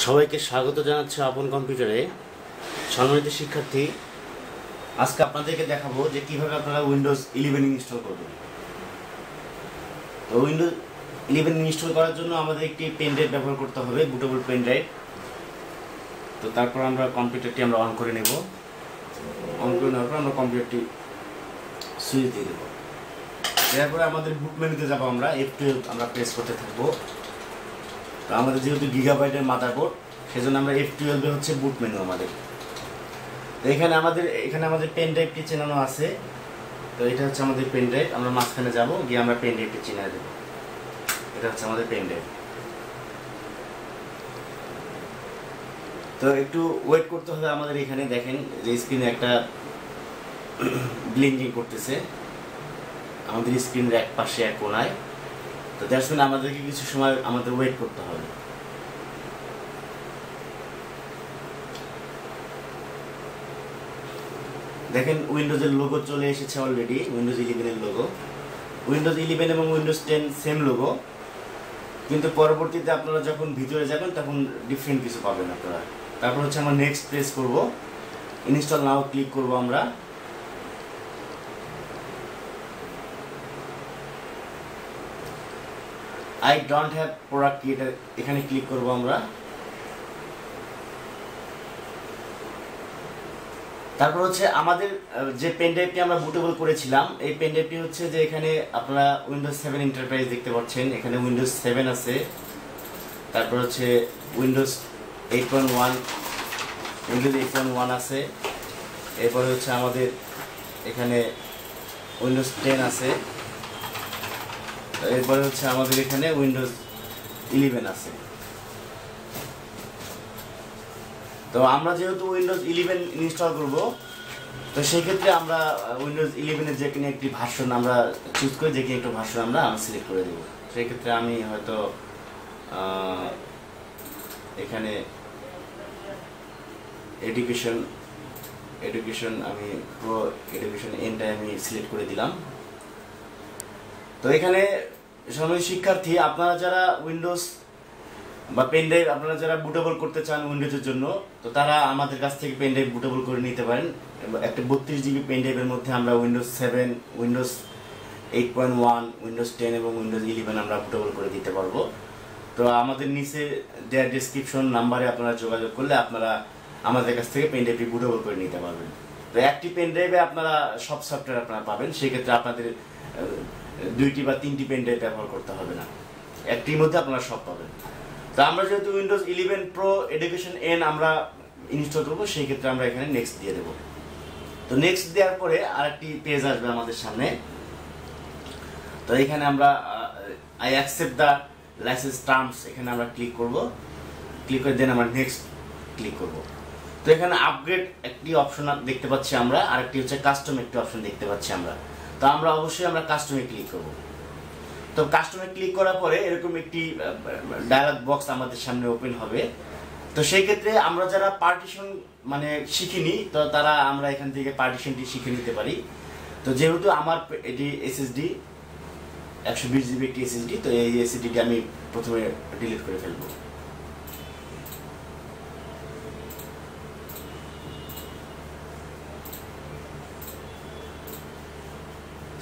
সবাইকে স্বাগত জানাচ্ছি আপন কম্পিউটারে। সম্মানিত শিক্ষার্থী, আজকে আপনাদেরকে দেখাবো যে কিভাবে আপনারা উইন্ডোজ 11 ইনস্টল করবেন। তো উইন্ডোজ 11 ইনস্টল করার জন্য আমাদের একটি পেন ড্রাইভ ব্যবহার করতে হবে, বুটেবল পেন ড্রাইভ। তো তারপর আমরা কম্পিউটারটি অন করে নেব। অন করে নেওয়ার পর আমরা কম্পিউটারটি সুইচ দিয়ে দেবো। এরপরে আমাদের বুট মেনুতে যাবো, আমরা F12 আমরা প্রেস করতে থাকবো। তো আমাদের যেহেতু গিগাবাইটের মাদারবোর্ড, সেজন্য আমরা F12 হচ্ছে বুট মেনু আমাদের। তো এখানে আমাদের পেন ড্রাইভটি চেনানো আছে। তো এটা হচ্ছে আমাদের পেন ড্রাইভ। আমরা মাঝখানে যাব, গিয়ে আমরা পেন ড্রাইভটি চিনে দেবো। এটা হচ্ছে আমাদের পেন ড্রাইভ। তো একটু ওয়েট করতে হবে আমাদের। এখানে দেখেন যে স্ক্রিনে একটা ব্লিঙ্কিং করতেছে আমাদের স্ক্রিনের এক পাশে এক কোনায়। তো দ্যাটস মিন আমাদেরকে কিছু সময় আমাদের ওয়েট করতে হবে। দেখেন উইন্ডোজের লোগো চলে এসেছে অলরেডি, উইন্ডোজ 11 এর লোগো। উইন্ডোজ 11 এবং উইন্ডোজ 10 সেম লোগো, কিন্তু পরবর্তীতে আপনারা যখন ভিতরে যাবেন তখন ডিফারেন্ট কিছু পাবেন আপনারা। তারপর হচ্ছে আমরা নেক্সট প্রেস করব, ইনস্টল নাও ক্লিক করব আমরা। I don't have product creator এখানে ক্লিক করব আমরা। তারপর হচ্ছে আমাদের যে পেন ড্রাইভটি আমরা বুটেবল করেছিলাম, এই পেন ড্রাইভটি হচ্ছে যে এখানে আপনারা উইন্ডোজ 7 এন্টারপ্রাইজ দেখতে পাচ্ছেন। এখানে উইন্ডোজ 7 আছে, তারপর হচ্ছে উইন্ডোজ 8.1 আছে, এরপরে হচ্ছে আমাদের এখানে উইন্ডোজ 10 আছে, এরপরে হচ্ছে আমাদের এখানে উইন্ডোজ 11 আছে। তো আমরা যেহেতু উইন্ডোজ 11 ইনস্টল করব, তো সেই ক্ষেত্রে আমরা উইন্ডোজ 11 এর যে কোনো একটি ভার্সন আমরা চুজ করে, যে কোনো একটা ভার্সন আমরা সিলেক্ট করে দেব। সেই ক্ষেত্রে আমি হয়তো এখানে এডুকেশন আমি প্রো এডুকেশন এনটা আমি সিলেক্ট করে দিলাম। তো এখানে সম্মানিত শিক্ষার্থী, আপনারা যারা উইন্ডোজ বা পেন ড্রাইভ আপনারা যারা বুটেবল করতে চান উইন্ডোজের জন্য, তো তারা আমাদের কাছ থেকে পেন ড্রাইভ বুটেবল করে নিতে পারেন। একটা 32 জিবি পেন ড্রাইভের মধ্যে আমরা উইন্ডোজ 7, উইন্ডোজ 8.1, উইন্ডোজ 10 এবং উইন্ডোজ 11 আমরা বুটেবল করে দিতে পারবো। তো আমাদের নিচে দেওয়া ডেসক্রিপশন নাম্বারে আপনারা যোগাযোগ করলে আপনারা আমাদের কাছ থেকে পেন ড্রাইভটি বুটেবল করে নিতে পারবেন। তো একটি পেন ড্রাইভে আপনারা সব সফটওয়্যার আপনারা পাবেন। সেক্ষেত্রে আপনাদের 2টি বা 3টি পেন ড্রাইভ ব্যবহার করতে হবে না, একটির মধ্যে আপনারা সব পাবেন। তো আমরা যেহেতু উইন্ডোজ 11 প্রো এডুকেশন এন আমরা ইনস্টল করবো, সেই ক্ষেত্রে আমরা এখানে নেক্সট দিয়ে দেবো। তো নেক্সট দেওয়ার পরে আরেকটি পেজ আসবে আমাদের সামনে। তো এখানে আমরা I accept the licence terms এখানে আমরা ক্লিক করব। ক্লিক করে দেন আমরা নেক্সট ক্লিক করব। তো এখানে আপগ্রেড একটি অপশন দেখতে পাচ্ছি আমরা, আরেকটি হচ্ছে কাস্টম একটি অপশন দেখতে পাচ্ছি আমরা। তো আমরা অবশ্যই আমরা কাস্টমে ক্লিক করব। তো কাস্টমে ক্লিক করার পরে এরকম একটি ডায়ালগ বক্স আমাদের সামনে ওপেন হবে। তো সেই ক্ষেত্রে আমরা যারা পার্টিশন মানে শিখিনি, তো তারা আমরা এখান থেকে পার্টিশনটি শিখে নিতে পারি। তো যেহেতু আমার এটি এসএসডি 120 জিবি একটি এসএসডি, তো এই এসএসডিটি আমি প্রথমে ডিলিট করে ফেলবো।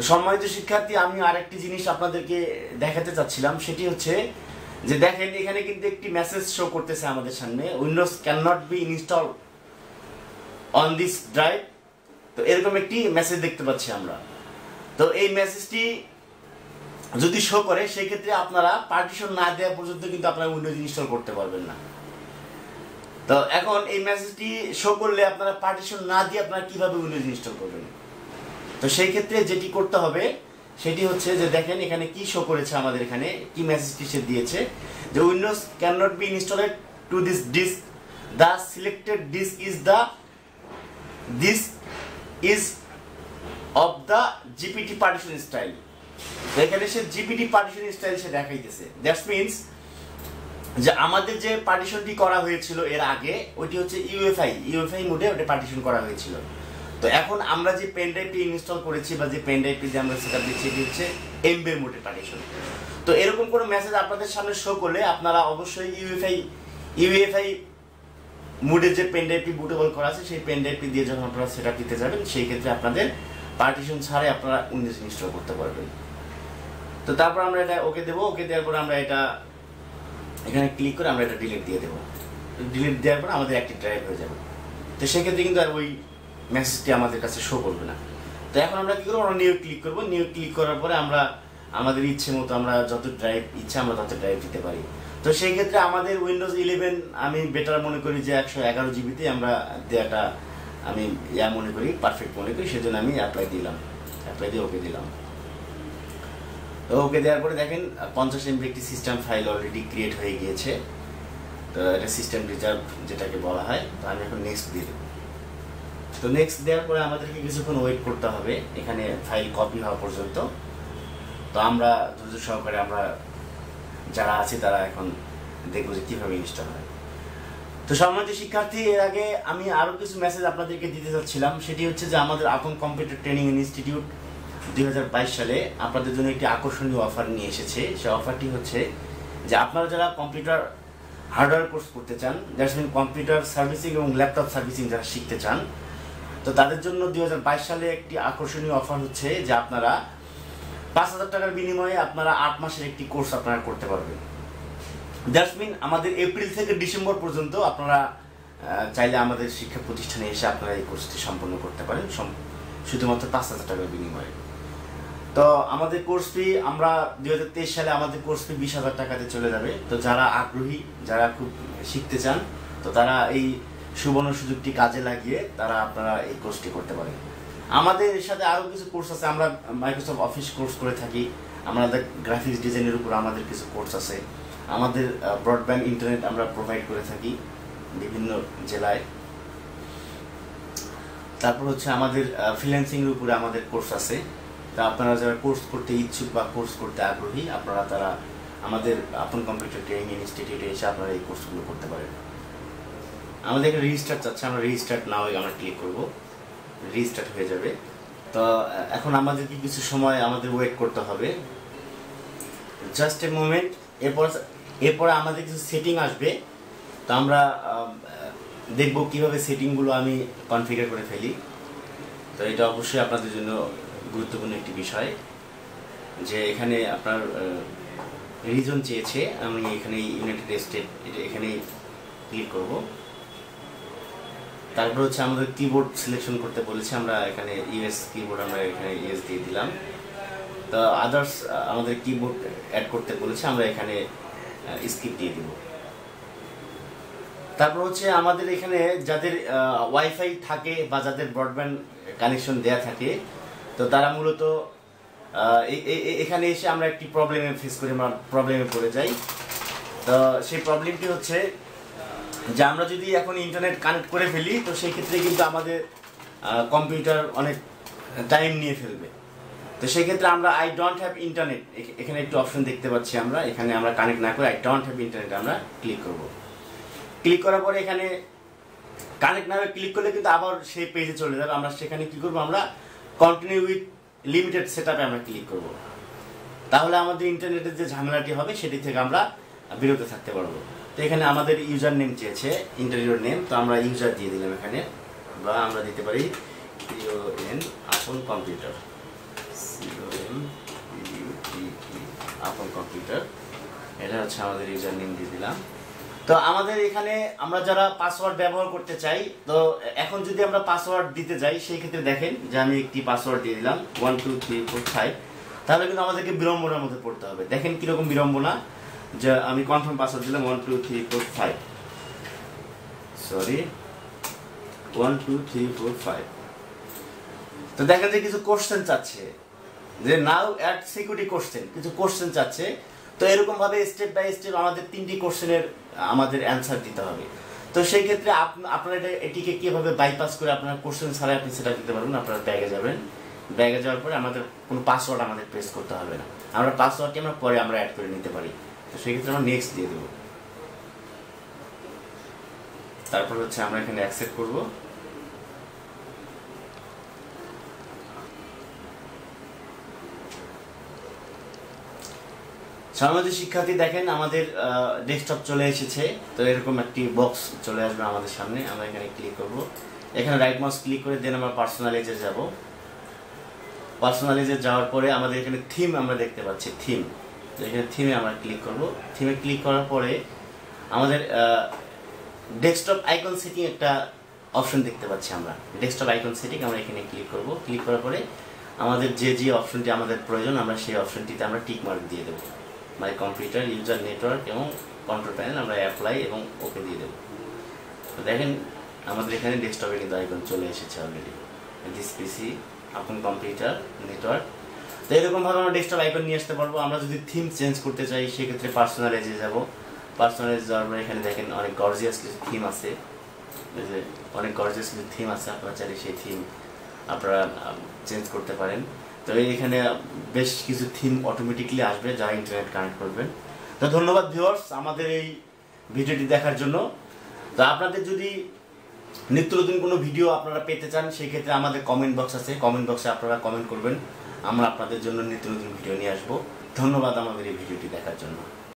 তো সম্মানিত শিক্ষার্থী, আমি আরেকটি জিনিস আপনাদেরকে দেখাতে চাচ্ছিলাম, সেটি হচ্ছে যে দেখেন এখানে কিন্তু একটি মেসেজ শো করতেছে আমাদের সামনে, Windows can not be install on this drive. তো এরকম একটি মেসেজ দেখতে পাচ্ছি আমরা। তো এই মেসেজটি যদি শো করে, সেই ক্ষেত্রে আপনারা পার্টিশন না দেওয়া পর্যন্ত কিন্তু আপনারা উইন্ডোজ ইনস্টল করতে পারবেন না। তো এখন এই মেসেজটি শো করলে আপনারা পার্টিশন না দিয়ে আপনারা কিভাবে উইন্ডোজ ইনস্টল করবেন? তো সেই ক্ষেত্রে যেটি করতে হবে সেটি হচ্ছে যে দেখেন এখানে কি শো করেছে আমাদের, এখানে কি মেসেজটি সে দিয়েছে যে Windows can not be installed to this disk, the selected disk is of the GPT partition style. তো এখানে সে জিপিটি পার্টিশন স্টাইল সে দেখাইতেছে। দ্যাটস মিনস যে আমাদের যে পার্টিশনটি করা হয়েছিল এর আগে, ওইটি হচ্ছে ইউএফআই মোডে ওটা পার্টিশন করা হয়েছিল। তো এখন আমরা যে পেন ড্রাইভটি ইনস্টল করেছি বা যে পেন ড্রাইভটি যে আমরা সেটআপ দিচ্ছি, এটি হচ্ছে এমবের মোডে পার্টিশন। তো এরকম কোনো মেসেজ আপনাদের সামনে শো করলে আপনারা অবশ্যই ইউএফআই মুডের যে পেন ড্রাইভটি বুটেবল করা আছে সেই পেন ড্রাইভটি দিয়ে যখন আপনারা সেটআপ দিতে যাবেন সেই ক্ষেত্রে আপনাদের পার্টিশন ছাড়াই আপনারা উইন্ডোজ ইনস্টল করতে পারবেন। তো তারপর আমরা এটা ওকে দেবো, ওকে দেওয়ার পর আমরা এটা এখানে ক্লিক করে আমরা এটা ডিলিট দিয়ে দেবো। ডিলিট দেওয়ার পর আমাদের অ্যাক্টিভ ড্রাইভ হয়ে যাবে। তো সেক্ষেত্রে কিন্তু আর ওই মেসেজটি আমাদের কাছে শো করবে না। তো এখন আমরা কি করবো, আমরা নিউ ক্লিক করবো। নিউ ক্লিক করার পরে আমরা আমাদের ইচ্ছে মতো আমরা যত ড্রাইভ ইচ্ছা আমরা তত ড্রাইভ দিতে পারি। তো সেই ক্ষেত্রে আমাদের উইন্ডোজ 11 আমি বেটার মনে করি যে 111 জিবিতে আমরা দেওয়াটা আমি মনে করি পারফেক্ট মনে করি, সেজন্য আমি অ্যাপ্লাই দিলাম, অ্যাপ্লাই দিয়ে ওকে দিলাম। তো ওকে দেওয়ার পরে দেখেন 50 MB একটি সিস্টেম ফাইল অলরেডি ক্রিয়েট হয়ে গিয়েছে। তো এটা সিস্টেম রিজার্ভ যেটাকে বলা হয়। তো আমি এখন নেক্সট দিয়ে দেবো। তো নেক্সট দেওয়ার পরে আমাদেরকে কিছুক্ষণ ওয়েট করতে হবে এখানে ফাইল কপি হওয়া পর্যন্ত। তো আমরা ধৈর্য সহকারে আমরা যারা আছে তারা এখন দেখবো যে কীভাবে ইনস্টল হয়। তো সম্মানিত শিক্ষার্থী, এর আগে আমি আরও কিছু মেসেজ আপনাদেরকে দিতে চাচ্ছিলাম। সেটি হচ্ছে যে আমাদের আপন কম্পিউটার ট্রেনিং ইনস্টিটিউট 2022 সালে আপনাদের জন্য একটি আকর্ষণীয় অফার নিয়ে এসেছে। সেই অফারটি হচ্ছে যে আপনারা যারা কম্পিউটার হার্ডওয়্যার কোর্স করতে চান, দ্যাটস মিন কম্পিউটার সার্ভিসিং এবং ল্যাপটপ সার্ভিসিং যারা শিখতে চান, তো তাদের জন্য 2022 সালে একটি আকর্ষণীয় অফার হচ্ছে যে আপনারা 5,000 টাকার বিনিময়ে আপনারা 8 মাসের একটি কোর্স আপনারা করতে পারবেন। দ্যাটস মিন আমাদের এপ্রিল থেকে ডিসেম্বর পর্যন্ত আপনারা চাইলে আমাদের শিক্ষা প্রতিষ্ঠানে এসে আপনারা এই কোর্সটি সম্পন্ন করতে পারেন শুধুমাত্র 5,000 টাকার বিনিময়ে। তো আমাদের কোর্স ফি আমরা 2023 সালে আমাদের কোর্স ফি 20,000 টাকাতে চলে যাবে। তো যারা আগ্রহী, যারা খুব শিখতে চান, তো তারা এই সুবর্ণ সুযোগটি কাজে লাগিয়ে তারা আপনারা এই কোর্সটি করতে পারেন। আমাদের এর সাথে আরও কিছু কোর্স আছে। আমরা মাইক্রোসফট অফিস কোর্স করে থাকি, আমাদের গ্রাফিক্স ডিজাইনের উপর আমাদের কিছু কোর্স আছে, আমাদের ব্রডব্যান্ড ইন্টারনেট আমরা প্রোভাইড করে থাকি বিভিন্ন জেলায়। তারপর হচ্ছে আমাদের ফ্রিল্যান্সিংয়ের উপরে আমাদের কোর্স আছে। তা আপনারা যারা কোর্স করতে ইচ্ছুক বা কোর্স করতে আগ্রহী, আপনারা তারা আমাদের আপন কম্পিউটার ট্রেনিং ইনস্টিটিউটে এসে আপনারা এই কোর্সগুলো করতে পারেন। আমাদের এখানে রেজিস্টার চাচ্ছে, আমরা রেজিস্টার্ড নাও আমরা ক্লিক করব, রেজিস্টার্ড হয়ে যাবে। তো এখন আমাদেরকে কিছু সময় আমাদের ওয়েট করতে হবে, জাস্ট এ মোমেন্ট। এরপরে আমাদের কিছু সেটিং আসবে। তো আমরা দেখব কিভাবে সেটিংগুলো আমি কনফিগার করে ফেলি। তো এটা অবশ্যই আপনাদের জন্য গুরুত্বপূর্ণ একটি বিষয় যে এখানে আপনার রিজন চেয়েছে, আমি এখানে ইউনাইটেড স্টেট এখানে ক্লিক করব। তারপর হচ্ছে আমাদের কিবোর্ড সিলেকশন করতে বলেছে, আমরা এখানে ইউএস কিবোর্ড আমরা এখানে ইউএস দিয়ে দিলাম। তো আদার্স আমাদের কিবোর্ড অ্যাড করতে বলেছে, আমরা এখানে স্কিপ দিয়ে দিব। তারপর হচ্ছে আমাদের এখানে যাদের ওয়াইফাই থাকে বা যাদের ব্রডব্যান্ড কানেকশন দেয়া থাকে, তো তারা মূলত এখানে এসে আমরা একটি প্রবলেমে ফেস করি, আমরা প্রবলেমে পড়ে যাই। তো সেই প্রবলেমটি হচ্ছে যে আমরা যদি এখন ইন্টারনেট কানেক্ট করে ফেলি, তো সেই ক্ষেত্রে কিন্তু আমাদের কম্পিউটার অনেক টাইম নিয়ে ফেলবে। তো সেই ক্ষেত্রে আমরা আই ডোন্ট হ্যাভ ইন্টারনেট, এখানে একটু অপশন দেখতে পাচ্ছি আমরা, এখানে আমরা কানেক্ট না করে আই ডোন্ট হ্যাভ ইন্টারনেট আমরা ক্লিক করব। ক্লিক করার পরে এখানে কানেক্ট না হয়ে ক্লিক করলে কিন্তু আবার সেই পেজে চলে যাবে। আমরা সেখানে কি করব, আমরা কন্টিনিউ উইথ লিমিটেড সেটআপে আমরা ক্লিক করব। তাহলে আমাদের ইন্টারনেটের যে ঝামেলাটি হবে সেটি থেকে আমরা বিরত থাকতে পারবো। তো এখানে আমাদের ইউজার নেম চেয়েছে, ইন্টারভিউর নেম, তো আমরা ইউজার দিয়ে দিলাম এখানে, বা আমরা দিতে পারি CON আপন কম্পিউটার, আপন কম্পিউটার, এটা হচ্ছে আমাদের ইউজার নেম দিয়ে দিলাম। তো আমাদের এখানে আমরা যারা পাসওয়ার্ড ব্যবহার করতে চাই, তো এখন যদি আমরা পাসওয়ার্ড দিতে যাই সেই ক্ষেত্রে দেখেন যে আমি একটি পাসওয়ার্ড দিয়ে দিলাম 1 2 3 4 5, তাহলে কিন্তু আমাদেরকে বিড়ম্বনার মধ্যে পড়তে হবে। দেখেন কিরকম বিড়ম্বনা, যে আমি কনফার্ম পাসওয়ার্ড দিলাম 1 2 3 4 5, সরি 1 2 3 4 5। তো দেখেন যে কিছু কোশ্চেন চাচ্ছে, যে নাও অ্যাড সিকিউরিটি কোশ্চেন, কিছু কোশ্চেন চাচ্ছে। তো এরকম ভাবে স্টেপ বাই স্টেপ আমাদের 3টি কোশ্চেনের আমাদের অ্যান্সার দিতে হবে। তো সেই ক্ষেত্রে আপনারা এটিকে কিভাবে বাইপাস করে আপনারা কোশ্চেন ছাড়াই আপনি সেটা দিতে পারবেন। আপনারা ব্যাগে যাবেন, ব্যাগে যাওয়ার পরে আমাদের কোনো পাসওয়ার্ড আমাদের প্রেস করতে হবে না, আমরা পাসওয়ার্ডটি আমরা পরে আমরা অ্যাড করে নিতে পারি। তো সেই ক্ষেত্রে আমরা নেক্সট দিয়ে দেবো। তারপর হচ্ছে আমরা এখানে অ্যাকসেপ্ট করব। সম্মানিত শিক্ষার্থী, দেখেন আমাদের ডেস্কটপ চলে এসেছে। তো এরকম একটি বক্স চলে আসবে আমাদের সামনে। আমরা এখানে ক্লিক করব, এখানে রাইট মাউস ক্লিক করে দেন আমরা পার্সোনালাইজে যাব। পার্সোনালাইজে যাওয়ার পরে আমাদের এখানে থিম আমরা দেখতে পাচ্ছি, থিম। তো এখানে থিমে আমরা ক্লিক করব। থিমে ক্লিক করার পরে আমাদের ডেস্কটপ আইকন সেটিং একটা অপশন দেখতে পাচ্ছি। আমরা ডেস্কটপ আইকন সেটিং আমরা এখানে ক্লিক করব। ক্লিক করার পরে আমাদের যে অপশনটি আমাদের প্রয়োজন আমরা সেই অপশনটিতে আমরা টিক মার্ক দিয়ে দেবো। মাই কম্পিউটার, ইউজার নেটওয়ার্ক এবং কন্ট্রোল প্যানেল আমরা অ্যাপ্লাই এবং ওকে দিয়ে দেবো। তো দেখেন আমাদের এখানে ডেস্কটপে কিন্তু আইকন চলে এসেছে অলরেডি, দিস পিসি, আপন কম্পিউটার, নেটওয়ার্ক। তো এরকমভাবে আমরা ডেস্কটপ আইকন নিয়ে আসতে পারবো। আমরা যদি থিম চেঞ্জ করতে চাই সেক্ষেত্রে পার্সোনালাইজে যাব। পার্সোনালাইজ যাওয়ার পরে এখানে দেখেন অনেক গর্জিয়াস কিছু থিম আছে, যে অনেক গর্জিয়াস কিছু থিম আছে। আপনারা চাইলে সেই থিম আপনারা চেঞ্জ করতে পারেন। তো এখানে বেশ কিছু থিম অটোমেটিকলি আসবে যারা ইন্টারনেট কানেক্ট করবেন। তো ধন্যবাদ ভিউয়ার্স আমাদের এই ভিডিওটি দেখার জন্য। তো আপনাদের যদি নিত্য নতুন কোনো ভিডিও আপনারা পেতে চান সেই ক্ষেত্রে আমাদের কমেন্ট বক্স আছে, কমেন্ট বক্সে আপনারা কমেন্ট করবেন, আমরা আপনাদের জন্য নিত্য নতুন ভিডিও নিয়ে আসবো। ধন্যবাদ আমাদের এই ভিডিওটি দেখার জন্য।